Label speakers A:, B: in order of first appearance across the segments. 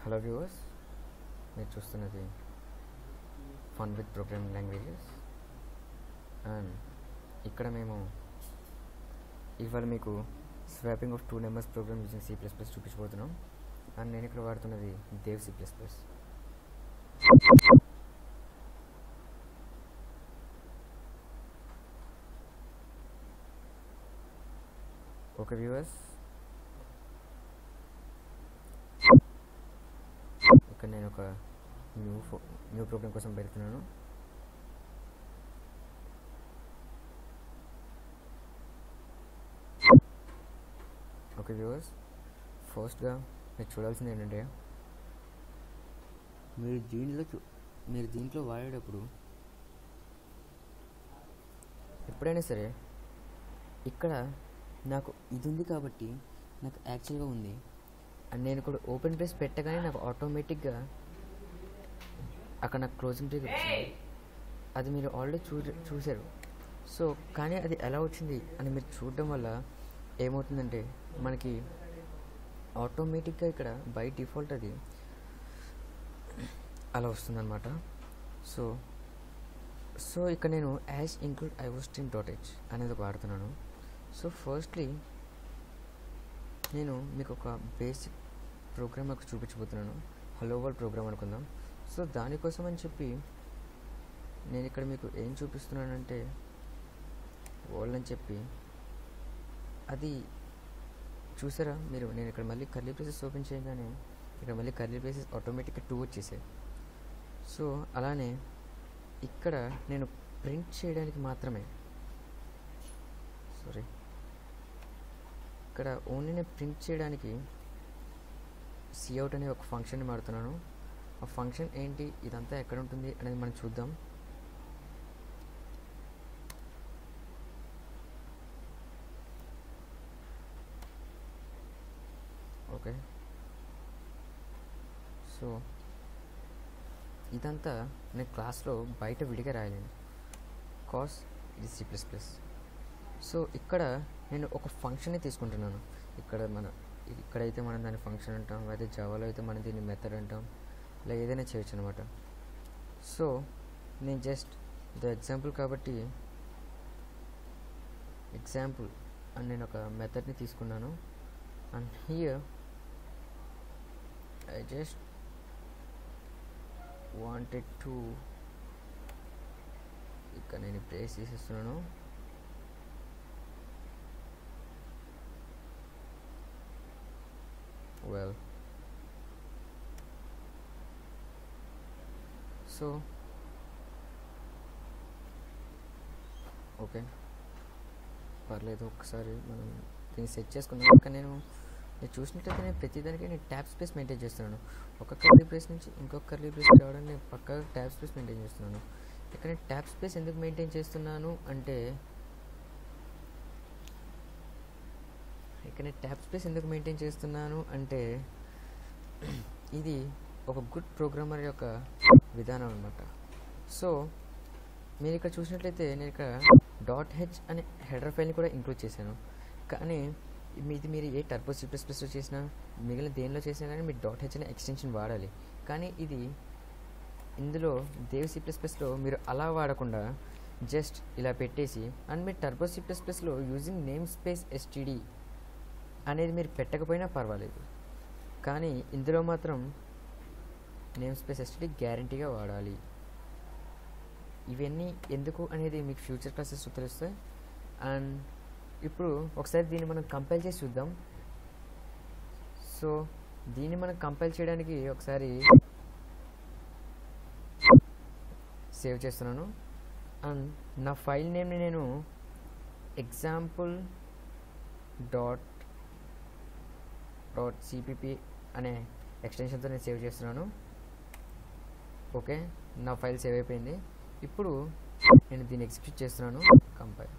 A: Hello viewers, మీరు చూస్తున్నది fun with programming languages. And ఇక్కడ మేము ఇవాళ మీకు swapping of 2 numbers program using C++ చూపించబోతున్నాం. అండ్ నేను ఇక్కడ వాడుతున్నది దేవ్ C++. ఓకే వ్యూవర్స్, ఇక్కడ నేను ఒక న్యూ ప్రోగ్రామ్ కోసం పెడుతున్నాను. ఓకే వ్యూవర్స్, ఫస్ట్గా మీరు చూడాల్సింది ఏంటంటే మీరు దీంట్లో వాడేటప్పుడు ఎప్పుడైనా సరే ఇక్కడ నాకు ఇది ఉంది కాబట్టి నాకు యాక్చువల్గా ఉంది అండ్ నేను కూడా ఓపెన్ బ్రేస్ పెట్టగానే నాకు ఆటోమేటిక్గా అక్కడ నాకు క్లోజింగ్ బ్రేక్ వచ్చింది. అది మీరు ఆల్రెడీ చూశారు. సో కానీ అది ఎలా వచ్చింది అని మీరు చూడడం వల్ల ఏమవుతుందంటే మనకి ఆటోమేటిక్గా ఇక్కడ బై డిఫాల్ట్ అది అలా వస్తుందన్నమాట. సో ఇక్కడ నేను యాజ్ ఇంక్లూడ్ iostream.h అనేది వాడుతున్నాను. సో ఫస్ట్లీ నేను మీకు ఒక బేసిక్ ప్రోగ్రామ్ నాకు చూపించబోతున్నాను. హలో వరల్డ్ ప్రోగ్రామ్ అనుకుందాం. సో దానికోసం అని చెప్పి నేను ఇక్కడ మీకు ఏం చూపిస్తున్నానంటే వరల్డ్ అని చెప్పి అది చూసారా మీరు. నేను ఇక్కడ మళ్ళీ కర్లీ బ్రేసెస్ ఓపెన్ చేయగానే ఇక్కడ మళ్ళీ కర్లీ బ్రేసెస్ ఆటోమేటిక్గా 2 వచ్చేసాయి. సో అలానే ఇక్కడ నేను ప్రింట్ చేయడానికి మాత్రమే ఇక్కడ ఓన్లీ నేను ప్రింట్ చేయడానికి cout అనే ఒక ఫంక్షన్ని వాడుతున్నాను. ఆ ఫంక్షన్ ఏంటి, ఇదంతా ఎక్కడ ఉంటుంది అనేది మనం చూద్దాం. ఓకే, సో ఇదంతా నేను క్లాస్లో బయట విడిగా రాయలేను కాస్ ఇది C++. సో ఇక్కడ నేను ఒక ఫంక్షన్ని తీసుకుంటున్నాను. ఇక్కడైతే మనం దాన్ని ఫంక్షన్ అంటాం, అదే జావాలో అయితే మనం దీన్ని మెథడ్ అంటాం, ఇలా ఏదైనా చేయొచ్చు అనమాట. సో నేను జస్ట్ ఇది ఎగ్జాంపుల్ కాబట్టి ఎగ్జాంపుల్ అని నేను ఒక మెథడ్ని తీసుకున్నాను. And here I just wanted to ఇక్కడ నేను ప్లేస్ తీసేస్తున్నాను. వెల్ సో ఓకే పర్లేదు, ఒకసారి మనం దీన్ని సెట్ చేసుకుందాం. ఇంకా నేను చూసినట్లయితే నేను ప్రతిదానికి నేను ట్యాబ్ స్పేస్ మెయింటైన్ చేస్తున్నాను. ఒక కర్లీ బ్రేస్ నుంచి ఇంకొక కర్లీ బ్రేస్ రావడానికి నేను పక్కా ట్యాబ్ స్పేస్ మెయింటైన్ చేస్తున్నాను. ఇక్కడ నేను ట్యాబ్ స్పేస్ ఎందుకు మెయింటైన్ చేస్తున్నాను అంటే ఇది ఒక గుడ్ ప్రోగ్రామర్ యొక్క విధానం అనమాట. సో మీరు ఇక్కడ చూసినట్లయితే నేను ఇక్కడ .h అనే హెడర్ ఫైల్ని కూడా ఇంక్లూడ్ చేశాను. కానీ ఇది మీరు ఏ టర్బో C++లో చేసినా మిగిలిన దేనిలో చేసినా కానీ మీరు .h అనే ఎక్స్టెన్షన్ వాడాలి. కానీ ఇందులో దేవ్ C++లో మీరు అలా వాడకుండా జస్ట్ ఇలా పెట్టేసి అండ్ మీరు టర్బో C++లో యూజింగ్ నేమ్ స్పేస్ std అనేది మీరు పెట్టకపోయినా పర్వాలేదు. కానీ ఇందులో మాత్రం నేమ్ స్పేస్ std గ్యారంటీగా వాడాలి. ఇవన్నీ ఎందుకు అనేది మీకు ఫ్యూచర్ క్లాసెస్ తెలుస్తాయి. అండ్ ఇప్పుడు ఒకసారి దీన్ని మనం కంపైల్ చేసి చూద్దాం. సో దీన్ని మనం కంపైల్ చేయడానికి ఒకసారి సేవ్ చేస్తున్నాను. అండ్ నా ఫైల్ నేమ్ని నేను example.cpp అనే ఎక్స్టెన్షన్తో నేను సేవ్ చేస్తున్నాను. ఓకే, నా ఫైల్ సేవ్ అయిపోయింది. ఇప్పుడు నేను దీన్ని ఎగ్జిక్యూట్ చేస్తున్నాను. కంపైల్.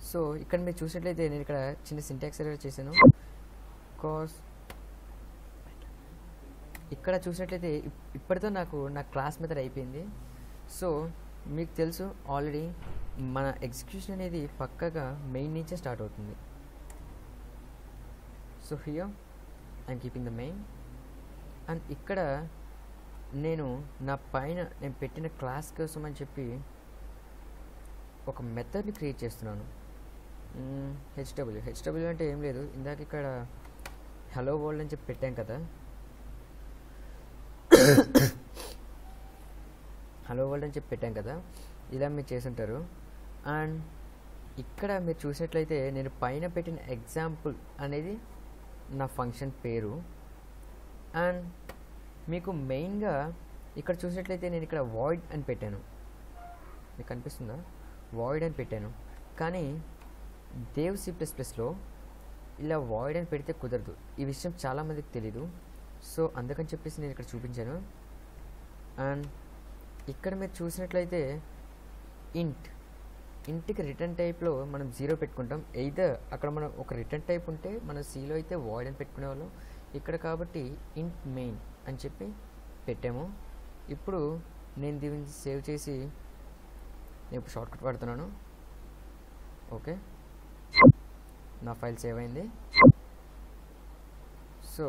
A: సో ఇక్కడ మీరు చూసినట్లయితే నేను ఇక్కడ చిన్న సింటాక్స్ ఎర్రర్ చేశాను. కాస్ ఇక్కడ చూసినట్లయితే ఇప్పటితో నా క్లాస్ మెథడ్ అయిపోయింది. సో మీకు తెలుసు ఆల్రెడీ మన ఎగ్జిక్యూషన్ అనేది పక్కగా మెయిన్ నుంచే స్టార్ట్ అవుతుంది. So here I'm keeping the main. And ఇక్కడ నేను నా పైన నేను పెట్టిన క్లాస్ కోసం అని చెప్పి ఒక మెథడ్ని క్రియేట్ చేస్తున్నాను. హెచ్డబ్ల్యూ అంటే ఏం లేదు, ఇందాక ఇక్కడ హలో వరల్డ్ అని చెప్పి పెట్టాం కదా, హలో వరల్డ్ అని చెప్పి పెట్టాం కదా, ఇలా మీరు చేసుంటారు. అండ్ ఇక్కడ మీరు చూసినట్లయితే నేను పైన పెట్టిన ఎగ్జాంపుల్ అనేది నా ఫంక్షన్ పేరు. అండ్ మీకు మెయిన్గా ఇక్కడ చూసినట్లయితే నేను ఇక్కడ వాయిడ్ అని పెట్టాను, మీకు కనిపిస్తుందా, వాయిడ్ అని పెట్టాను. కానీ దేవ్ C++లో ఇలా వాయిడ్ అని పెడితే కుదరదు, ఈ విషయం చాలామందికి తెలీదు. సో అందుకని చెప్పేసి నేను ఇక్కడ చూపించాను. అండ్ ఇక్కడ మీరు చూసినట్లయితే ఇంట్కి రిటర్న్ టైప్లో మనం 0 పెట్టుకుంటాం. ఎయిదర్ అక్కడ మనం ఒక రిటర్న్ టైప్ ఉంటే మన Cలో అయితే వాయిడ్ అని పెట్టుకునే వాళ్ళం, ఇక్కడ కాబట్టి ఇంట్ మెయిన్ అని చెప్పి పెట్టాము. ఇప్పుడు నేను దీన్ని సేవ్ చేసి నేను ఇప్పుడు షార్ట్కట్ వాడుతున్నాను. ఓకే, నా ఫైల్ సేవ్ అయింది. సో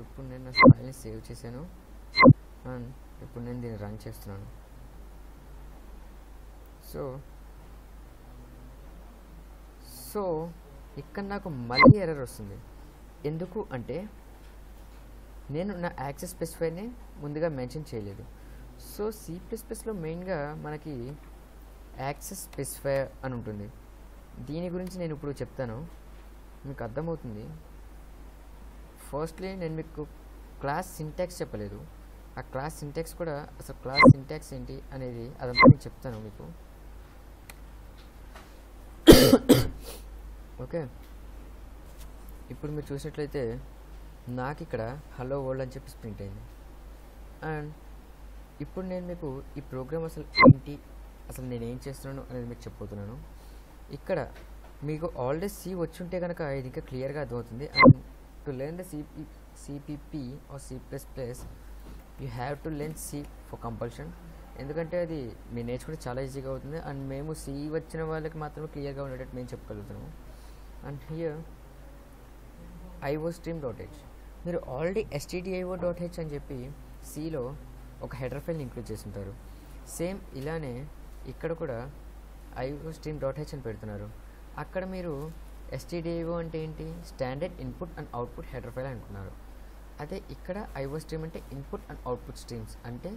A: ఇప్పుడు నేను నా ఫైల్ని సేవ్ చేశాను. అండ్ ఇప్పుడు నేను దీన్ని రన్ చేస్తున్నాను. సో ఇక్కడ నాకు మళ్ళీ ఎర్రర్ వస్తుంది. ఎందుకు అంటే నేను నా యాక్సెస్ స్పెసిఫైర్ని ముందుగా మెన్షన్ చేయలేదు. సో C++లో మెయిన్గా మనకి యాక్సెస్ స్పెసిఫైర్ అని ఉంటుంది. దీని గురించి నేను ఇప్పుడు చెప్తాను, మీకు అర్థమవుతుంది. ఫస్ట్లీ నేను మీకు క్లాస్ సింటాక్స్ చెప్పలేదు, ఆ క్లాస్ సింటాక్స్ కూడా అసలు క్లాస్ సింటాక్స్ ఏంటి అనేది అదంతా నేను చెప్తాను మీకు. ఓకే, ఇప్పుడు మీరు చూసినట్లయితే నాకు ఇక్కడ హలో వరల్డ్ అని చెప్పి ప్రింట్ అయింది. అండ్ ఇప్పుడు నేను మీకు ఈ ప్రోగ్రామ్ అసలు ఏంటి, అసలు నేను ఏం చేస్తున్నాను అనేది మీకు చెప్పబోతున్నాను. ఇక్కడ మీకు ఆల్రెడీ C వచ్చి ఉంటే కనుక ఇది ఇంకా క్లియర్గా అర్థమవుతుంది. And to learn the CPP or C++, you have to learn C for compulsion. ఎందుకంటే అది మీరు నేర్చుకుంటే చాలా ఈజీగా అవుతుంది. అండ్ మేము C వచ్చిన వాళ్ళకి మాత్రమే క్లియర్గా ఉండేటట్టు మేము చెప్పగలుగుతున్నాము. అండ్ హియర్ iostream.h, మీరు ఆల్రెడీ stdio.h అని చెప్పి Cలో ఒక హెడర్ ఫైల్ని ఇంక్లూడ్ చేసి ఉంటారు. సేమ్ ఇలానే ఇక్కడ కూడా iostream.h అని పెడుతున్నారు. అక్కడ మీరు stdio అంటే ఏంటి, standard input and output header file అనుకున్నారు. అదే ఇక్కడ iostream అంటే ఇన్పుట్ అండ్ అవుట్పుట్ స్ట్రీమ్స్. అంటే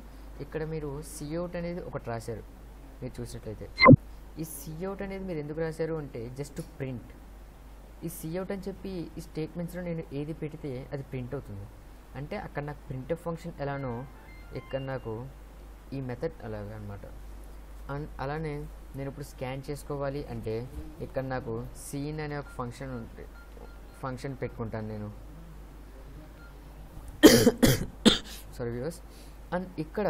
A: ఇక్కడ మీరు cout అనేది ఒకటి రాశారు. మీరు చూసినట్లయితే ఈ cout అనేది మీరు ఎందుకు రాశారు అంటే జస్ట్ టు ప్రింట్. ఈ cout అని చెప్పి ఈ స్టేట్మెంట్స్లో నేను ఏది పెడితే అది ప్రింట్ అవుతుంది. అంటే అక్కడ నాకు ప్రింట్ఎఫ్ ఫంక్షన్ ఎలానో ఇక్కడ నాకు ఈ మెథడ్ అలాగే అనమాట. అండ్ అలానే నేను ఇప్పుడు స్కాన్ చేసుకోవాలి అంటే ఇక్కడ నాకు సీన్ అనే ఒక ఫంక్షన్ పెట్టుకుంటాను నేను. Sorry viewers. అండ్ ఇక్కడ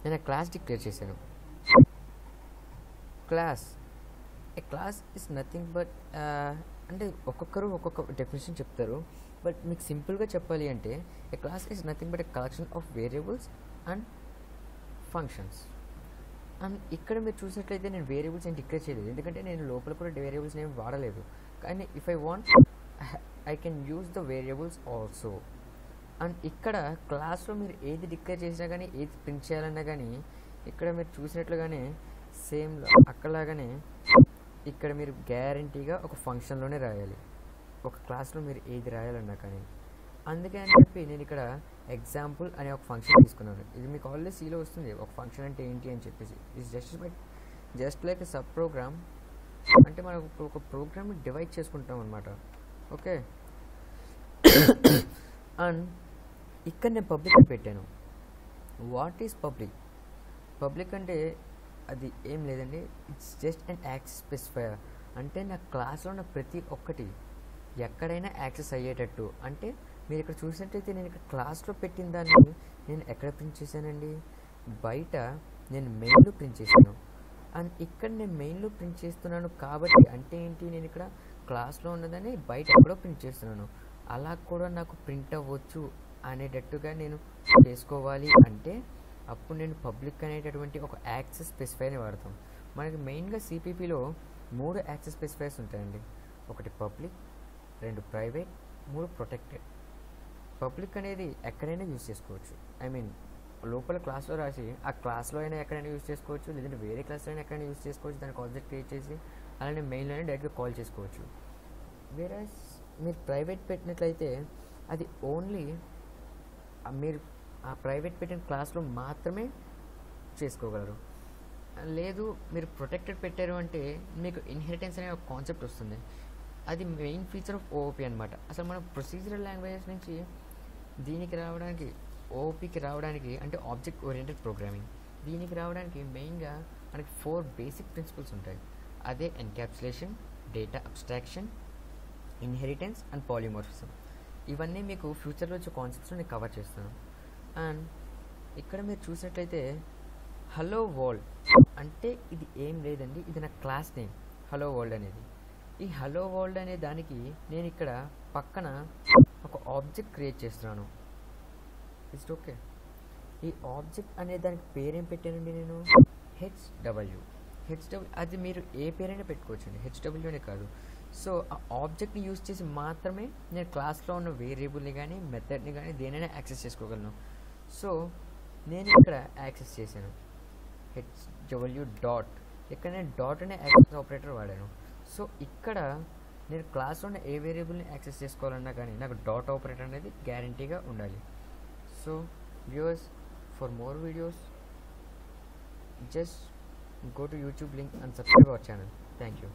A: నేను క్లాస్ డిక్లేర్ చేశాను. ఏ క్లాస్ ఇస్ నథింగ్ బట్ అంటే ఒక్కొక్కరు ఒక్కొక్క డెఫినేషన్ చెప్తారు. బట్ మీకు సింపుల్గా చెప్పాలి అంటే a class is nothing but a collection of variables and functions. And ఇక్కడ మీరు చూసినట్లయితే నేను వేరియబుల్స్ ఏం డిక్లేర్ చేయలేదు, ఎందుకంటే నేను లోపల కూడా వేరియబుల్స్ ఏమి వాడలేదు. కానీ if I want I can use the variables also. And ఇక్కడ క్లాస్లో మీరు ఏది డిక్లేర్ చేసినా కానీ ఏది ప్రింట్ చేయాలన్నా కానీ ఇక్కడ మీరు చూసినట్లుగానే సేమ్ అక్కడలాగానే ఇక్కడ మీరు గ్యారంటీగా ఒక ఫంక్షన్లోనే రాయాలి, ఒక క్లాస్లో మీరు ఏది రాయాలన్నా కానీ. అందుకే అని చెప్పి నేను ఇక్కడ ఎగ్జాంపుల్ అనే ఒక ఫంక్షన్ తీసుకున్నాను. ఇది మీకు ఆల్రెడీ Cలో వస్తుంది, ఒక ఫంక్షన్ అంటే ఏంటి అని చెప్పేసి. ఇది just like a sub program. అంటే మనం ఒక ప్రోగ్రామ్ని డివైడ్ చేసుకుంటాం అనమాట. ఓకే, అండ్ ఇక్కడ నేను పబ్లిక్ అని పెట్టాను. What is public? పబ్లిక్ అంటే అది ఏం లేదండి, it's just and access specifier. అంటే నా క్లాస్లో ఉన్న ప్రతి ఒక్కటి ఎక్కడైనా యాక్సెస్ అయ్యేటట్టు. అంటే మీరు ఇక్కడ చూసినట్టయితే నేను ఇక్కడ క్లాస్లో పెట్టిన దాన్ని నేను ఎక్కడ ప్రింట్ చేశానండి, బయట నేను మెయిన్లో ప్రింట్ చేశాను. అండ్ ఇక్కడ నేను మెయిన్లో ప్రింట్ చేస్తున్నాను కాబట్టి అంటే ఏంటి, నేను ఇక్కడ క్లాస్లో ఉన్నదని బయట ఎక్కడో ప్రింట్ చేస్తున్నాను. అలా కూడా నాకు ప్రింట్ అవ్వచ్చు అనేటట్టుగా నేను చేసుకోవాలి అంటే అప్పుడు నేను పబ్లిక్ అనేటటువంటి ఒక యాక్సెస్ స్పెసిఫైర్ని వాడతాం. మనకి మెయిన్గా సిపిపిలో 3 యాక్సెస్ స్పెసిఫైర్స్ ఉంటాయండి. ఒకటి పబ్లిక్, 2 ప్రైవేట్, 3 ప్రొటెక్టెడ్. పబ్లిక్ అనేది ఎక్కడైనా యూజ్ చేసుకోవచ్చు. ఐ మీన్ లోపల క్లాస్లో రాసి ఆ క్లాస్లో అయినా ఎక్కడైనా యూజ్ చేసుకోవచ్చు, లేదంటే వేరే క్లాస్లో అయినా ఎక్కడైనా యూజ్ చేసుకోవచ్చు. దానికి ఆబ్జెక్ట్ క్రియేట్ చేసి అలానే మెయిన్లోనే డైరెక్ట్గా కాల్ చేసుకోవచ్చు. వేరే మీరు ప్రైవేట్ పెట్టినట్లయితే అది ఓన్లీ మీరు ఆ ప్రైవేట్ పెట్టిన క్లాస్లో మాత్రమే చేసుకోగలరు. లేదు మీరు ప్రొటెక్టెడ్ పెట్టారు అంటే మీకు ఇన్హెరిటెన్స్ అనే ఒక కాన్సెప్ట్ వస్తుంది. అది మెయిన్ ఫీచర్ ఆఫ్ ఓఓపి అనమాట. అసలు మనం ప్రొసీజరల్ లాంగ్వేజెస్ నుంచి దీనికి రావడానికి, ఓఓపికి రావడానికి, అంటే ఆబ్జెక్ట్ ఓరియంటెడ్ ప్రోగ్రామింగ్, దీనికి రావడానికి మెయిన్గా మనకి 4 బేసిక్ ప్రిన్సిపల్స్ ఉంటాయి. అదే encapsulation, data abstraction, inheritance and polymorphism. ఇవన్నీ మీకు ఫ్యూచర్లో వచ్చే కాన్సెప్ట్స్ నేను కవర్ చేస్తాను. అండ్ ఇక్కడ మీరు చూసినట్లయితే హలో వరల్డ్ అంటే ఇది ఏం లేదండి, ఇది నా క్లాస్ నేమ్ హలో వరల్డ్ అనేది. ఈ హలో వరల్డ్ అనే దానికి నేను ఇక్కడ పక్కన ఒక ఆబ్జెక్ట్ క్రియేట్ చేస్తున్నాను. It's okay. ఈ ఆబ్జెక్ట్ అనే దానికి పేరేం పెట్టానండి నేను? హెచ్డబ్ల్యూ. అది మీరు ఏ పేరైనా పెట్టుకోవచ్చండి, హెచ్డబ్ల్యూ అనే కాదు. సో ఆ ఆబ్జెక్ట్ని యూజ్ చేసి మాత్రమే నేను క్లాస్లో ఉన్న వేరియబుల్ని కానీ మెథడ్ని కానీ దేనైనా యాక్సెస్ చేసుకోగలను. సో నేను ఇక్కడ యాక్సెస్ చేశాను హెచ్డబ్ల్యూ డాట్. ఇక్కడ నేను డాట్ అనే యాక్సెస్ ఆపరేటర్ వాడాను. సో ఇక్కడ నేను క్లాస్లో ఉన్న ఏ వేరియబుల్ని యాక్సెస్ చేసుకోవాలన్నా కానీ నాకు డాట్ ఆపరేటర్ అనేది గ్యారంటీగా ఉండాలి. So viewers, for more videos just go to YouTube link and subscribe our channel. Thank you.